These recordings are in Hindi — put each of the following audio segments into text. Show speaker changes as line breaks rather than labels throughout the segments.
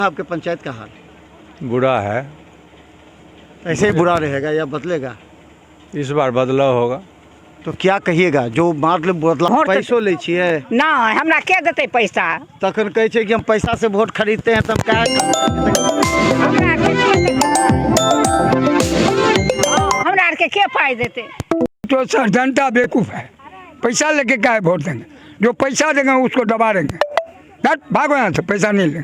आपके पंचायत का हाल
बुरा है।
ऐसे ही बुरा रहेगा या बदलेगा?
इस बार बदलाव होगा।
तो क्या कहिएगा जो मतलब बदलाव पैसों ले छिए
ना हमरा के देते पैसा?
तखन कहे छे कि हम पैसा से वोट खरीदते हैं तब क्या
हमरा के पाई देते?
तो सर जनता बेवकूफ़ है, पैसा लेके क्या है वोट देंगे? जो पैसा देंगे उसको दबा देंगे। भागो यहाँ से, पैसा नहीं लेंगे,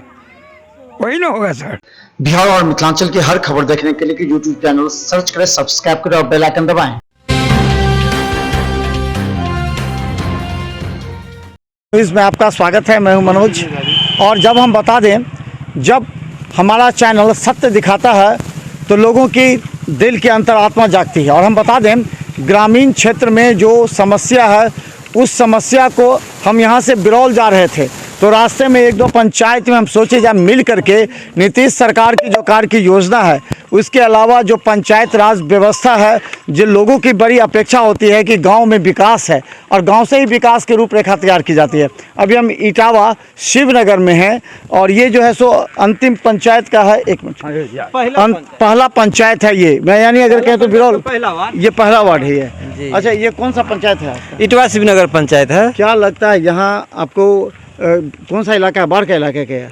वही ना होगा सर।
बिहार और मिथिलांचल की हर खबर देखने के लिए यूट्यूब चैनल सर्च करें, सब्सक्राइब करें और बेल आइकन दबाएं। इसमें आपका स्वागत है, मैं हूं मनोज। और जब हम बता दें, जब हमारा चैनल सत्य दिखाता है तो लोगों की दिल की अंतरात्मा जागती है। और हम बता दें, ग्रामीण क्षेत्र में जो समस्या है उस समस्या को हम यहाँ से बिरौल जा रहे थे तो रास्ते में एक दो पंचायत में हम सोचे जब मिल करके नीतीश सरकार की जो कार्य की योजना है उसके अलावा जो पंचायत राज व्यवस्था है, जो लोगों की बड़ी अपेक्षा होती है कि गांव में विकास है और गांव से ही विकास की रूपरेखा तैयार की जाती है। अभी हम इटावा शिवनगर में हैं और ये जो है सो अंतिम पंचायत का है। एक मिनट, पहला पंचायत है ये, मैं यानी अगर कहें तो बिरौल ये पहला वार्ड है ये। अच्छा, ये कौन सा पंचायत है आपका?
इटवा शिवनगर पंचायत है।
क्या लगता है यहाँ आपको कौन सा इलाका है, बाढ़ का इलाका क्या है?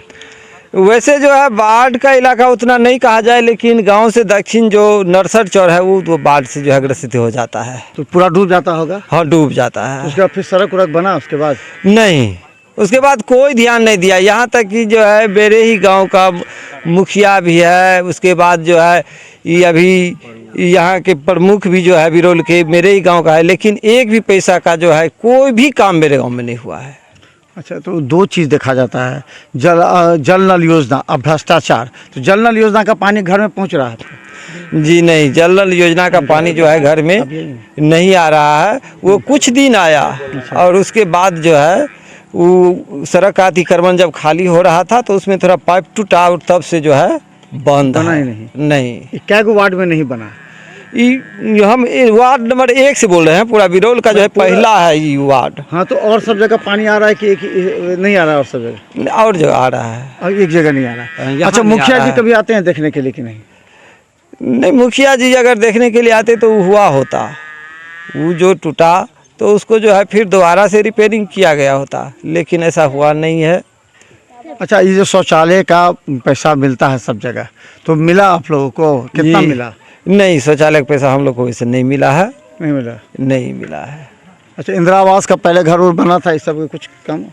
वैसे जो है बाढ़ का इलाका उतना नहीं कहा जाए, लेकिन गांव से दक्षिण जो नरसर चौर है वो बाढ़ से जो है ग्रसित हो जाता है।
तो पूरा डूब जाता होगा?
हाँ, डूब जाता है।
उसके बाद फिर सड़क उड़क बना उसके बाद?
नहीं, उसके बाद कोई ध्यान नहीं दिया। यहाँ तक कि जो है मेरे ही गांव का मुखिया भी है, उसके बाद जो है ये अभी यहाँ के प्रमुख भी जो है बिरौल के मेरे ही गाँव का है, लेकिन एक भी पैसा का जो है कोई भी काम मेरे गाँव में नहीं हुआ है।
अच्छा, तो दो चीज़ देखा जाता है, जल नल योजना और भ्रष्टाचार। तो जल नल योजना का पानी घर में पहुंच रहा है?
जी नहीं, जल नल योजना का पानी जो है घर में नहीं आ रहा है। वो कुछ दिन आया और उसके बाद जो है वो सड़क का अतिक्रमण जब खाली हो रहा था तो उसमें थोड़ा पाइप टूटा और तब से जो है बंद
बना
है।
ही
नहीं।
क्या को वार्ड में नहीं बना?
हम वार्ड नंबर 1 से बोल रहे हैं, पूरा बिरौल का जो है पहला है ये वार्ड।
हाँ, तो और सब जगह पानी आ रहा है कि एक नहीं आ रहा है? और सब जगह
और जगह आ रहा है
और एक जगह नहीं आ रहा है। अच्छा, मुखिया जी कभी आते हैं देखने के लिए कि नहीं?
नहीं, मुखिया जी अगर देखने के लिए आते तो हुआ होता, वो जो टूटा तो उसको जो है फिर दोबारा से रिपेयरिंग किया गया होता, लेकिन ऐसा हुआ नहीं है।
अच्छा, ये जो शौचालय का पैसा मिलता है सब जगह, तो मिला आप लोगों को? कितना मिला?
नहीं, शौचालय का पैसा हम लोग को वैसे नहीं मिला है।
नहीं मिला?
नहीं मिला है।
अच्छा, इंदिरा आवास का पहले घर बना था, इस सब कुछ कम?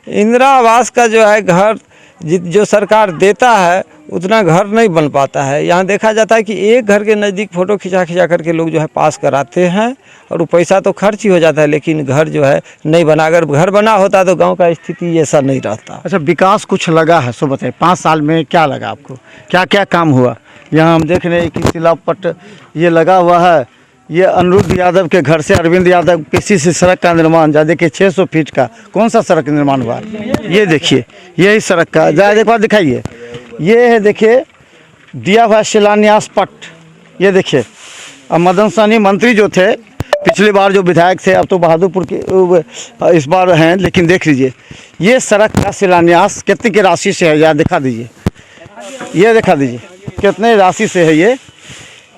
इंदिरा आवास का जो है घर जो सरकार देता है उतना घर नहीं बन पाता है। यहाँ देखा जाता है कि एक घर के नज़दीक फ़ोटो खिंचा करके लोग जो है पास कराते हैं और वो पैसा तो खर्च ही हो जाता है, लेकिन घर जो है नहीं बना। अगर घर बना होता तो गांव का स्थिति ऐसा नहीं रहता।
अच्छा, विकास कुछ लगा है सो बताइए, 5 साल में क्या लगा आपको? क्या क्या काम हुआ? यहाँ हम देख रहे हैं कि तिलापट ये लगा हुआ है, ये अनिरुद्ध यादव के घर से अरविंद यादव पीसीसी सड़क का निर्माण, जहाँ देखिए 600 फीट का कौन सा सड़क निर्माण हुआ? ये देखिए, यही सड़क का जरा एक बार दिखाइए। ये है, देखिए दिया हुआ शिलान्यास पट, ये देखिए। अब मदन सहनी मंत्री जो थे पिछली बार, जो विधायक थे, अब तो बहादुरपुर के इस बार हैं, लेकिन देख लीजिए ये सड़क का शिलान्यास कितनी की राशि से है, यहाँ दिखा दीजिए, ये दिखा दीजिए कितने राशि से है।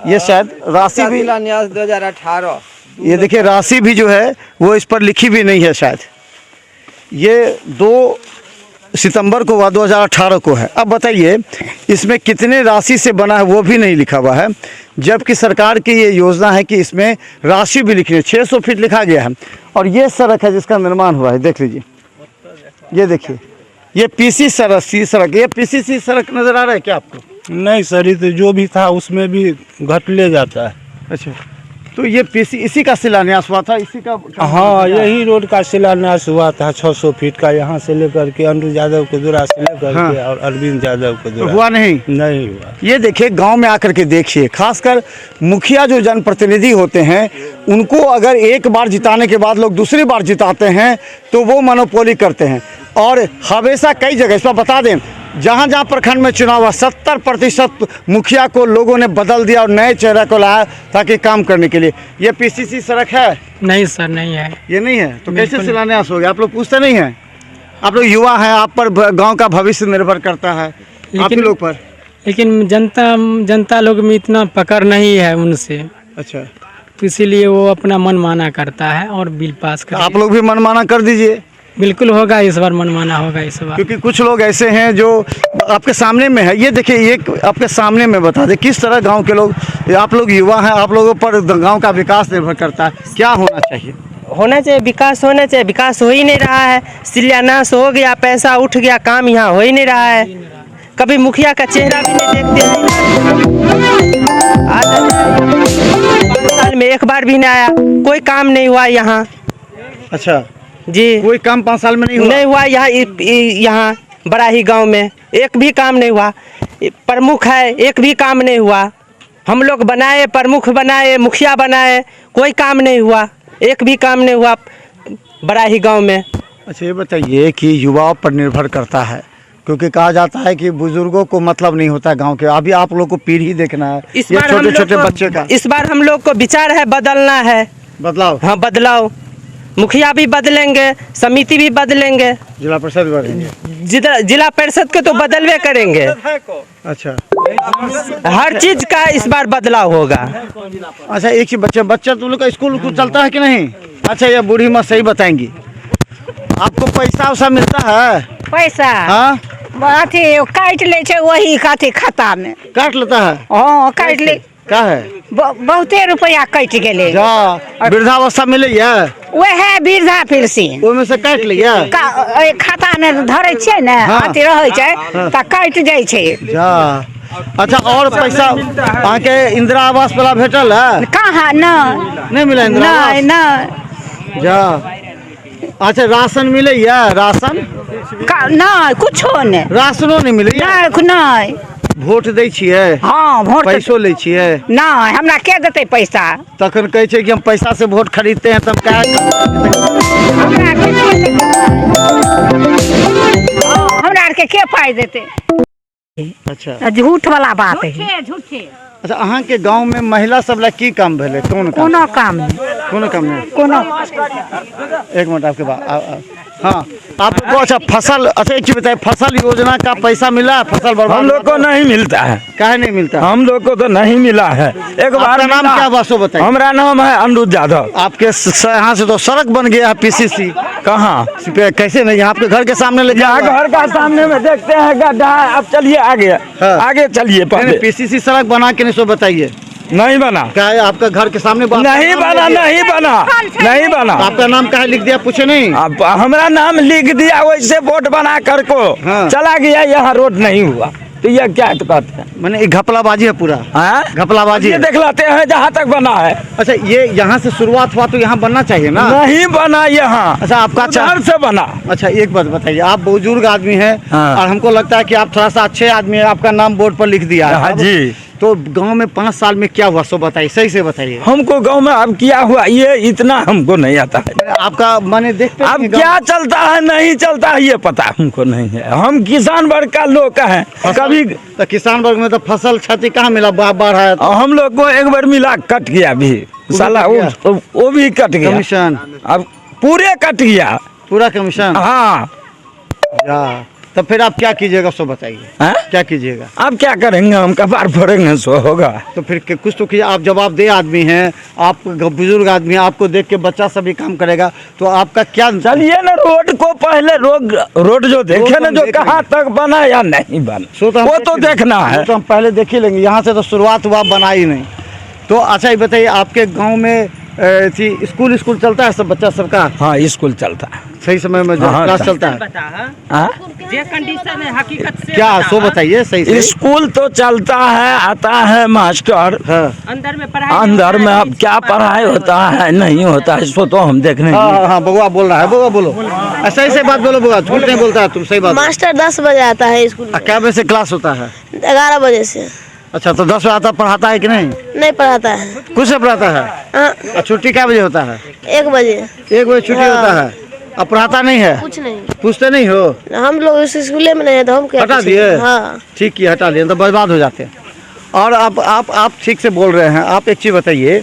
ये शायद राशि भी
2018,
ये देखिए राशि भी जो है वो इस पर लिखी भी नहीं है शायद। ये 2 सितंबर को हुआ, 2018 को है। अब बताइए इसमें कितने राशि से बना है वो भी नहीं लिखा हुआ है, जबकि सरकार की ये योजना है कि इसमें राशि भी लिखनी है। 600 फीट लिखा गया है और ये सड़क है जिसका निर्माण हुआ है, देख लीजिए। ये देखिए, ये पीसीसी सड़क, ये पीसीसी सड़क नज़र आ रहा है क्या आपको?
नहीं सर, तो जो भी था उसमें भी घट ले जाता है।
अच्छा, तो ये इसी का शिलान्यास हुआ था, इसी का?
हाँ, यही रोड का शिलान्यास हुआ था 600 फीट का, यहाँ से लेकर के अनिरुद्ध यादव के दूरा से लेकर के और अरविंद यादव के दूरा।
हुआ नहीं?
नहीं हुआ।
ये देखिए, गांव में आकर के देखिए, खासकर मुखिया जो जनप्रतिनिधि होते हैं उनको अगर एक बार जिताने के बाद लोग दूसरी बार जिताते हैं तो वो मोनोपोली करते हैं। और हमेशा कई जगह, इस पर बता दें, जहाँ जहाँ प्रखंड में चुनाव हुआ 70% मुखिया को लोगों ने बदल दिया और नए चेहरे को लाया ताकि काम करने के लिए। ये पीसीसी सड़क है?
नहीं सर, नहीं है।
ये नहीं है तो कैसे शिलान्यास हो गया? आप लोग पूछते नहीं हैं? आप लोग युवा हैं, आप पर गांव का भविष्य निर्भर करता है आप ही लोग पर।
लेकिन जनता लोग में इतना पकड़ नहीं है उनसे,
अच्छा,
तो इसीलिए वो अपना मन माना करता है और बिल पास कर।
आप लोग भी मनमाना कर दीजिए।
बिल्कुल होगा इस बार, मनमाना होगा इस बार।
क्योंकि कुछ लोग ऐसे हैं जो आपके सामने में है, ये देखिए, ये आपके सामने में बता दे किस तरह गांव के लोग, आप लोग युवा हैं, आप लोगों पर गांव का विकास निर्भर करता है। क्या होना चाहिए?
होना चाहिए, विकास होना चाहिए। विकास हो ही नहीं रहा है, शिलान्यास हो गया, पैसा उठ गया, काम यहाँ हो ही नहीं रहा है। कभी मुखिया का चेहरा भी नहीं देखते हैं। आज 5 साल में एक बार भी नहीं आया, कोई काम नहीं हुआ यहाँ।
अच्छा
जी,
कोई काम 5 साल में नहीं हुआ
यहाँ बड़ा ही गांव में एक भी काम नहीं हुआ। प्रमुख है, एक भी काम नहीं हुआ। हम लोग बनाए, प्रमुख बनाए, मुखिया बनाए, कोई काम नहीं हुआ, एक भी काम नहीं हुआ बड़ा ही गांव में।
अच्छा, ये बताइए कि युवाओं पर निर्भर करता है, क्योंकि कहा जाता है कि बुजुर्गों को मतलब नहीं होता गांव के। अभी आप लोग को पीढ़ी देखना है,
इस
ये
बार
छोटे छोटे बच्चे का।
इस बार हम लोग को विचार है, बदलना है,
बदलाव।
हाँ बदलाव। मुखिया भी बदलेंगे, समिति भी बदलेंगे,
जिला परिषद बढ़ेंगे।
जिला परिषद के तो बदलवे करेंगे।
अच्छा,
हर चीज का इस बार बदलाव होगा।
अच्छा, एक चीज, बच्चा तुम लोग का स्कूल चलता है कि नहीं? अच्छा, ये बूढ़ी माँ सही बताएंगी। आपको पैसा वैसा मिलता है?
पैसा
हाँ,
अथी काट ले छे, वही कथी खाता में
काट लेता है।
हाँ काट ले,
का है?
बहुते रुपया कट गेले।
जा वृद्धावस्था मिले
वह वृद्धा पेंशन
ओहिमे से काट लिया
खाता में धरे छे ने,
हाँ।
अथी रहे छे त कट जाय छे।
जा। अच्छा, और पैसा अहाँ के इंदिरा आवास वाला भेटल है?
कहाँ न
नहीं मिला इंदिरा आवास?
न
जा। अच्छा, राशन मिले राशन?
नहीं कुछो नहीं,
राशनो नहीं मिले?
नहीं।
वोट दै छियै?
हाँ वोट
पैसो ले छियै?
नहीं, हमरा के देते पैसा?
तखन कहै छै कि हम पैसा से वोट खरीदते हैं, तब क्या?
हमरा के पाई देते?
अच्छा,
झूठ वाला बात है। झूठे।
अच्छा, अहाँ के गांव में महिला सब ला की काम भेले? कौन काम?
कोनो काम नहीं,
कोनो काम नहीं।
कोनो।
एक मिनट आपके बाद। हाँ, आपको अच्छा फसल, अच्छा एक चीज बताइए, फसल योजना का पैसा मिला? फसल बर्बाद
हम लोग को नहीं मिलता है।
काहे नहीं मिलता?
हम लोग को तो नहीं मिला है। एक बार
नाम क्या बासो बताइए?
हमारा नाम है अनिरुद्ध यादव।
आपके यहाँ से तो सड़क बन गया है, पीसीसी।
कहाँ?
कैसे नहीं? आपके घर के सामने ले
यहाँ घर का सामने में देखते हैं गड्ढा है। अब चलिए आगे,
हाँ।
आगे चलिए। पहले
पीसीसी सड़क बना के नहीं सो बताइए।
नहीं बना।
क्या है आपका घर के सामने?
नहीं बना, नहीं बना, नहीं बना।
आपका नाम कहाँ लिख दिया, पूछे नहीं?
अब हमारा नाम लिख दिया, वैसे वोट बना कर को
हाँ।
चला गया, यहाँ रोड नहीं हुआ। तो ये क्या तो कहते हैं?
मैंने एक घपलाबाजी है पूरा।
हाँ?
घपलाबाजी
ये देख लेते हैं जहाँ तक बना है।
अच्छा, ये यहाँ से शुरुआत हुआ तो यहाँ बनना चाहिए ना?
नहीं बना यहाँ।
अच्छा, आपका
उधर से बना।
अच्छा, एक बात बताइए, आप बुजुर्ग आदमी हैं,
हाँ।
और हमको लगता है कि आप थोड़ा सा अच्छे आदमी हैं, आपका नाम बोर्ड पर लिख दिया है।
हाँ जी।
तो गांव में 5 साल में क्या हुआ सो बताइए, सही से बताइए।
हमको गांव में अब क्या हुआ ये इतना हमको नहीं आता है।
आपका माने देखते
अब
हैं
क्या चलता है नहीं चलता है ये पता हमको नहीं है। हम किसान वर्ग का लोग हैं। कभी
तो किसान वर्ग में तो फसल क्षति कहाँ मिला? बाढ़ आया तो
हम लोग को एक बार मिला, कट गया भी साला, वो भी कट गया।
कमीशन
अब पूरे कट गया,
पूरा कमीशन।
हाँ।
तो फिर आप क्या कीजिएगा सो बताइए?
हाँ?
क्या कीजिएगा?
अब क्या करेंगे, हम कबार फोड़ेंगे सो होगा।
तो फिर कुछ तो कीजिए। आप जवाबदेह आदमी हैं, आप बुजुर्ग आदमी हैं, आपको देख के बच्चा सभी काम करेगा, तो आपका क्या?
चलिए ना, रोड को पहले रोड जो देखे ना, जो कहाँ तक बना या नहीं बना, वो तो देखना है।
तो हम पहले देख ही लेंगे। यहाँ से तो शुरुआत हुआ, बना ही नहीं। तो अच्छा ये बताइए, आपके गाँव में स्कूल चलता है सब बच्चा सबका?
हाँ, स्कूल चलता है
सही समय में, जो क्लास चलता है?
हाँ?
कंडीशन है हकीकत से
क्या सो बताइए सही से।
स्कूल तो चलता है, आता है मास्टर।
हाँ।
अंदर में पढ़ाई,
अंदर में अब क्या पढ़ाई होता है नहीं होता है, इसको तो हम देखने।
हाँ, बउआ बोल रहा है, बउआ बोलो। सही से बात बोलो बउआ, झूठ नहीं बोलता है तुम, सही बात।
मास्टर 10 बजे आता है स्कूल में।
क्या बजे से क्लास होता है?
11 बजे से।
अच्छा, तो 10 बजे आता, पढ़ाता है कि नहीं?
नहीं पढ़ाता है।
कुछ से पढ़ाता है?
हाँ।
छुट्टी क्या बजे होता है?
1 बजे।
1 बजे छुट्टी होता है। अब पढ़ाता नहीं है?
कुछ नहीं
पूछते नहीं हो?
हम लोग उस स्कूल में नहीं है, तो हम क्या
हटा
पूछें?
दिए?
हाँ।
ठीक किया, हटा लिए, तो बर्बाद हो जाते हैं। और आप ठीक से बोल रहे हैं। आप एक चीज़ बताइए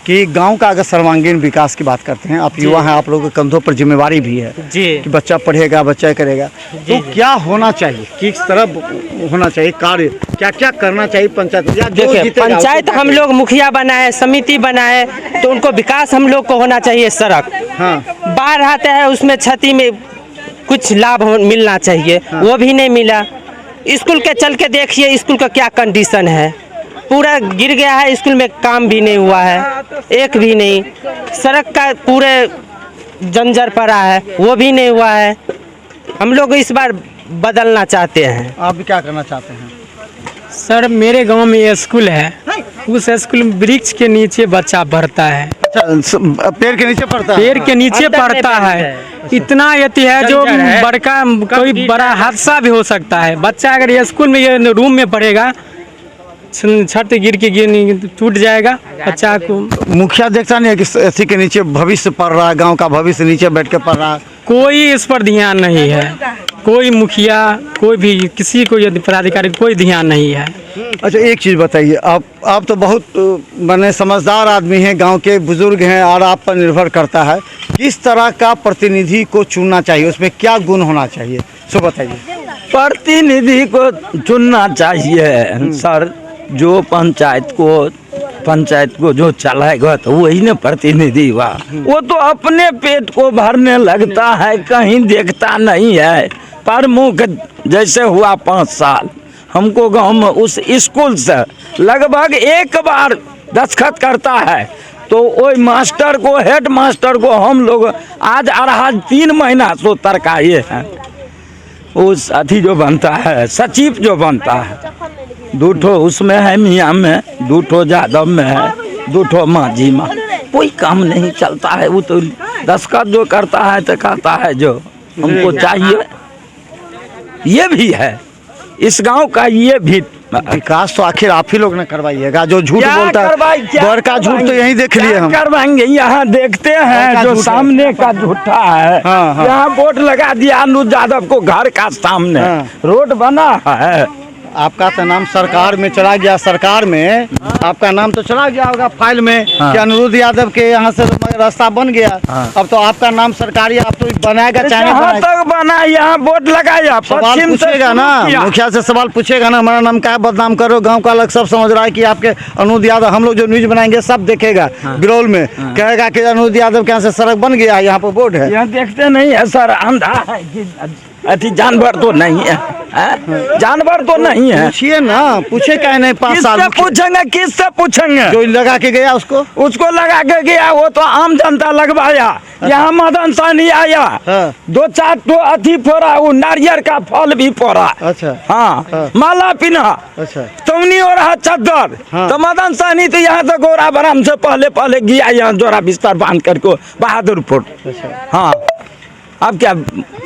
कि गांव का अगर सर्वांगीण विकास की बात करते हैं, आप युवा हैं, आप लोगों के कंधों पर जिम्मेवारी भी है
जी
कि बच्चा पढ़ेगा, बच्चा करेगा, तो क्या होना चाहिए, किस तरह होना चाहिए कार्य, क्या क्या करना चाहिए पंचायत या जो
देखिए,
जीतेगा
पंचायत
उसको
हम लोग मुखिया बनाए, समिति बनाए, तो उनको विकास हम लोग को होना चाहिए। सड़क
हाँ
बाढ़ आता है, उसमें क्षति में कुछ लाभ मिलना चाहिए, वो भी नहीं मिला। स्कूल के चल के देखिए, स्कूल का क्या कंडीशन है, पूरा गिर गया है, स्कूल में काम भी नहीं हुआ है, एक भी नहीं। सड़क का पूरे जंजर पड़ा है, वो भी नहीं हुआ है। हम लोग इस बार बदलना चाहते हैं।
आप भी क्या करना चाहते हैं?
सर मेरे गांव में ये स्कूल है, उस स्कूल में वृक्ष के नीचे बच्चा पढ़ता है,
अच्छा, पेड़ के नीचे पड़ता है?
पेड़ के नीचे
अंदर नहीं
पढ़ता
पढ़ता
है। इतना यति है जो
जंजर है।
बड़का कोई बड़ा हादसा भी हो सकता है। बच्चा अगर ये स्कूल में, ये रूम में पढ़ेगा, छत गिर टूट जाएगा बच्चा को।
मुखिया देखता नहीं है कि इसी के नीचे भविष्य पढ़ रहा है, गांव का भविष्य नीचे बैठ के पढ़ रहा है?
कोई इस पर ध्यान नहीं है, कोई मुखिया, कोई भी किसी को, यदि पदाधिकारी, कोई ध्यान नहीं है।
अच्छा, एक चीज़ बताइए, आप तो बहुत माने समझदार आदमी हैं, गांव के बुजुर्ग हैं, और आप पर निर्भर करता है किस तरह का प्रतिनिधि को चुनना चाहिए, उसमें क्या गुण होना चाहिए, सो बताइए।
प्रतिनिधि को चुनना चाहिए सर, जो पंचायत को जो चलाएगा तो वही ना प्रतिनिधि हुआ। वो तो अपने पेट को भरने लगता है, कहीं देखता नहीं है। प्रमुख जैसे हुआ 5 साल, हमको गांव में उस स्कूल से लगभग एक बार दस्तखत करता है, तो वही मास्टर को, हेड मास्टर को हम लोग आज 3 महीना से तरकाए हैं। उस अथी जो बनता है, सचिव जो बनता है, 2 ठो उसमें है, मियाँ में 2 ठो, यादव में है 2 ठो, माझी में कोई काम नहीं चलता है। वो तो दस्तखत जो करता है तो कहता है जो हमको चाहिए। ये भी है इस गांव का, ये भी
विकास तो आखिर आप ही लोग ने करवाइएगा, जो झूठ बोलता है बड़ का झूठ तो यहीं देख लिए हम।
करवाएंगे, यहाँ देखते हैं जो सामने का झूठा है।
हाँ, हाँ।
यहाँ बोर्ड लगा दिया अनुज यादव को, घर का सामने रोड बना है।
आपका तो नाम सरकार में चला गया, सरकार में आपका नाम तो चला गया होगा फाइल में कि अनुरुद्ध यादव के यहाँ से रास्ता बन गया। अब तो आपका नाम सरकारी, आप तो बनाएगा, चाहे
जहाँ तक बना, यहाँ बोर्ड लगाया,
सवाल पूछेगा ना, मुखिया से सवाल पूछेगा ना, हमारा नाम क्या बदनाम करो, गांव का अलग सब समझ रहा है कि आपके अनुरुद्ध यादव, हम लोग जो न्यूज बनाएंगे सब देखेगा, बिरौल में कहेगा कि अनुरुद्ध यादव के यहाँ से सड़क बन गया, यहाँ पर बोर्ड है।
यहाँ देखते नहीं है सर, अंधा है कि अति जानवर तो नहीं है, जानवर तो नहीं है।
पूछिए ना, पूछे क्या नहीं, 5 साल
पूछेंगे, किससे पूछेंगे?
जो लगा के गया उसको
लगा के गया, वो तो आम जनता लगवाया। यहाँ मदन सानी आया, 2-4 तो अथी फोड़ा, वो नारियल का फल भी फोड़ा।
अच्छा,
हाँ, माला पिना,
अच्छा,
तुमनी और चद्दर। तो मदन सानी तो यहाँ से गोरा बराम से पहले गया, यहाँ जोरा बिस्तर बांध करके बहादुरपुर। हाँ, अब क्या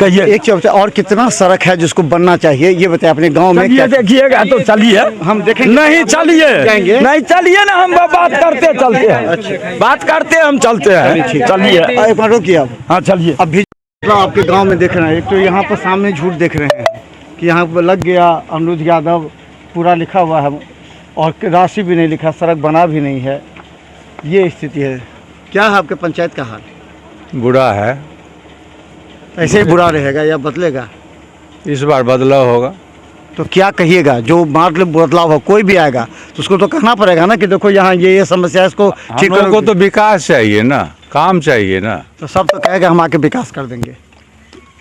कहिए।
एक चीज और कितना सड़क है जिसको बनना चाहिए, ये बताइए अपने गांव में।
क्या देखिएगा तो चलिए,
हम देखेंगे।
नहीं चलिए, नहीं चलिए ना, हम बात करते चलते हैं।
अच्छा,
बात करते हम चलते हैं, चलिए।
एक मिनट रुकिए आप।
हाँ चलिए।
अब भी आपके गांव में देख रहे हैं, एक तो यहाँ पर सामने झूठ देख रहे हैं कि यहाँ पर लग गया अनुरुद्ध यादव, पूरा लिखा हुआ है और राशि भी नहीं लिखा, सड़क बना भी नहीं है, ये स्थिति है। क्या है आपके पंचायत का हाल?
बुरा है,
ऐसे ही बुरा रहेगा या बदलेगा?
इस बार बदलाव होगा।
तो क्या कहिएगा, जो मतलब बदलाव हो, कोई भी आएगा तो उसको तो कहना पड़ेगा ना कि देखो यहाँ ये समस्या है, इसको ठीक
हम लोग को तो विकास चाहिए ना, काम चाहिए ना।
तो सब तो कहेगा हम आके विकास कर देंगे।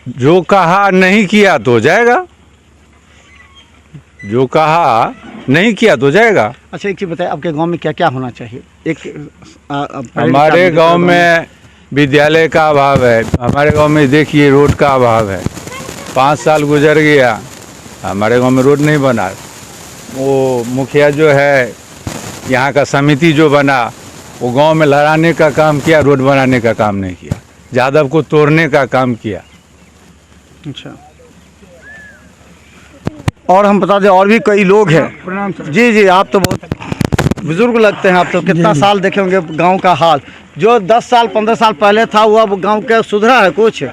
जो कहा नहीं किया तो जाएगा, जो कहा नहीं किया तो जाएगा।
अच्छा, एक चीज़ बताइए, आपके गांव में क्या क्या होना चाहिए?
हमारे गांव में विद्यालय का अभाव है, हमारे गांव में देखिए रोड का अभाव है। 5 साल गुजर गया, हमारे गांव में रोड नहीं बना। वो मुखिया जो है, यहाँ का समिति जो बना, वो गांव में लड़ाने का काम किया, रोड बनाने का काम नहीं किया, यादव को तोड़ने का काम किया।
अच्छा, और हम बता दें और भी कई लोग हैं। जी जी, आप तो बहुत बुजुर्ग लगते हैं, आप तो कितना साल देखे होंगे गांव का हाल। जो 10 साल 15 साल पहले था वो अब गांव का सुधरा है कुछ?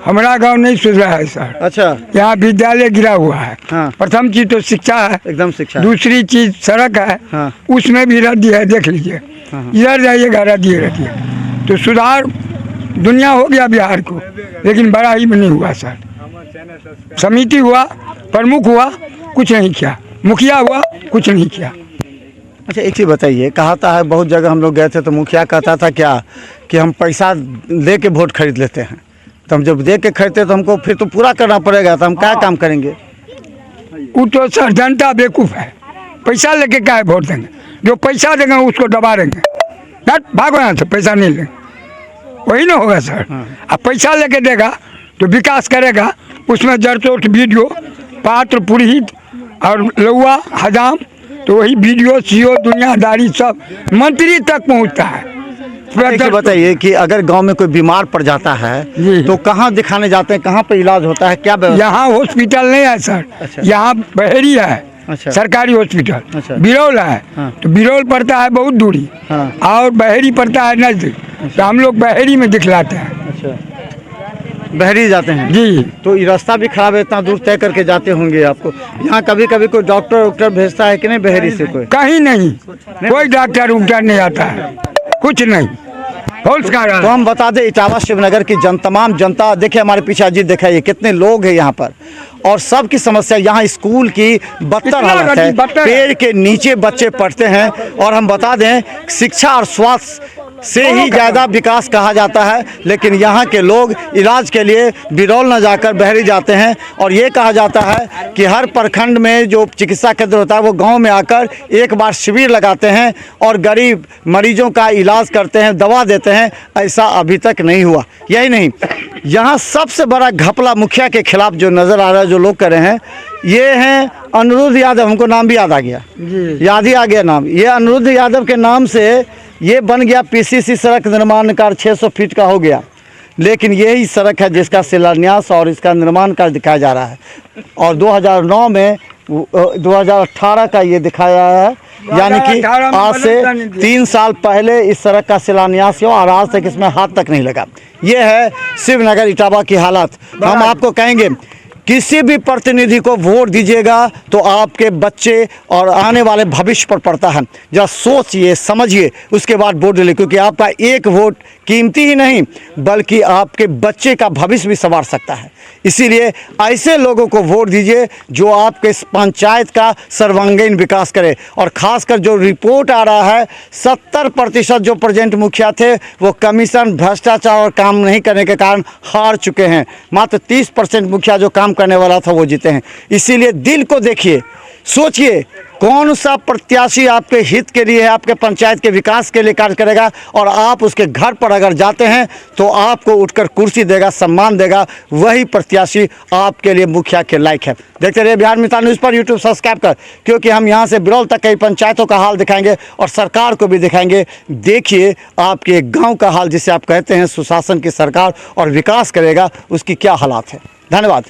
हमारा गांव नहीं सुधरा है सर।
अच्छा,
यहाँ विद्यालय गिरा हुआ है।
हाँ।
प्रथम चीज तो शिक्षा है,
एकदम शिक्षा।
दूसरी चीज सड़क है,
हाँ।
उसमें भी रद्दी है, देख लीजिए। इधर जाइए गारा दिए रखिए। तो सुधार दुनिया हो गया बिहार को, लेकिन बड़ा ही नहीं हुआ सर। समिति हुआ, प्रमुख हुआ, कुछ नहीं किया, मुखिया हुआ, कुछ नहीं किया।
अच्छा एक चीज़ बताइए, कहता है बहुत जगह हम लोग गए थे तो मुखिया कहता था क्या कि हम पैसा दे के वोट खरीद लेते हैं, तो हम जब दे के खरीदते तो हमको फिर तो पूरा करना पड़ेगा, तो हम क्या काम करेंगे?
वो तो सर जनता बेवकूफ़ है, पैसा लेके क्या वोट देंगे? जो पैसा देंगे उसको दबा देंगे, भागो यहाँ से, पैसा नहीं लेंगे, वही ना होगा सर। अब पैसा लेके देगा तो विकास करेगा, उसमें जरचोट वीडियो, पात्र पुरोहित और लौआ हजाम, तो वही वीडियो सीओ दुनियादारी सब मंत्री तक पहुँचता है।
देखिए बताइए कि अगर गांव में कोई बीमार पड़ जाता है तो कहाँ दिखाने जाते हैं, कहाँ पे इलाज होता है, क्या व्यवस्था?
यहाँ हॉस्पिटल नहीं है सर।
अच्छा।
यहाँ बहेरी है।
अच्छा।
सरकारी हॉस्पिटल।
अच्छा।
बिरौल है।
हाँ।
तो बिरौल पड़ता है बहुत दूरी।
हाँ।
और बहेरी पड़ता है नजदीक। तो हम लोग बहेरी में दिखलाते हैं।
अच्छा, बहरी जाते हैं
जी।
तो ये रास्ता भी खराब है, इतना दूर तय करके जाते होंगे आपको। यहाँ कभी कभी कोई डॉक्टर भेजता है कि नहीं बहरी से? कोई
कहीं नहीं, कोई डॉक्टर उक्टर नहीं आता है, कुछ नहीं।
तो हम बता दें इटावा शिवनगर की तमाम जनता, देखिए हमारे पीछे अजीत दिखाइए कितने लोग हैं यहाँ पर, और सबकी समस्या यहाँ स्कूल की बदतर हालत है, पेड़ के नीचे बच्चे पढ़ते हैं। और हम बता दें शिक्षा और स्वास्थ्य से ही ज़्यादा विकास कहा जाता है, लेकिन यहाँ के लोग इलाज के लिए बिरौल न जाकर बहरी जाते हैं। और ये कहा जाता है कि हर प्रखंड में जो चिकित्सा केंद्र होता है वो गांव में आकर एक बार शिविर लगाते हैं और गरीब मरीजों का इलाज करते हैं, दवा देते हैं। ऐसा अभी तक नहीं हुआ। यही नहीं, यहाँ सबसे बड़ा घपला मुखिया के खिलाफ जो नज़र आ रहा है, जो लोग कर रहे हैं, ये हैं अनिरुद्ध यादव। हमको नाम भी याद आ गया, याद ही आ गया नाम। ये अनिरुद्ध यादव के नाम से ये बन गया पीसीसी सड़क निर्माण कार्य 600 फीट का हो गया, लेकिन यही सड़क है जिसका शिलान्यास और इसका निर्माण कार्य दिखाया जा रहा है। और 2009 में 2018 का ये दिखाया है, यानी कि आज से 3 साल पहले इस सड़क का शिलान्यास हुआ और आज तक इसमें हाथ तक नहीं लगा। ये है शिवनगर इटावा की हालत। हम आपको कहेंगे किसी भी प्रतिनिधि को वोट दीजिएगा तो आपके बच्चे और आने वाले भविष्य पर पड़ता है। जरा सोचिए समझिए उसके बाद वोट डालिए, क्योंकि आपका एक वोट कीमती ही नहीं बल्कि आपके बच्चे का भविष्य भी संवार सकता है। इसीलिए ऐसे लोगों को वोट दीजिए जो आपके पंचायत का सर्वांगीण विकास करे। और खासकर जो रिपोर्ट आ रहा है 70% जो प्रेजेंट मुखिया थे वो कमीशन, भ्रष्टाचार और काम नहीं करने के कारण हार चुके हैं। मात्र 30% मुखिया जो काम करने वाला था वो जीते हैं। इसीलिए दिल को देखिए, सोचिए कौन सा प्रत्याशी आपके हित के लिए है, आपके पंचायत के विकास के लिए कार्य करेगा, और आप उसके घर पर अगर जाते हैं तो आपको उठकर कुर्सी देगा, सम्मान देगा, वही प्रत्याशी आपके लिए मुखिया के लायक है। देखते रहिए बिहार मित्र न्यूज़ पर। यूट्यूब सब्सक्राइब कर, क्योंकि हम यहाँ से बिरौल तक कई पंचायतों का हाल दिखाएंगे और सरकार को भी दिखाएंगे। देखिए आपके गाँव का हाल, जिसे आप कहते हैं सुशासन की सरकार और विकास करेगा, उसकी क्या हालात है। धन्यवाद।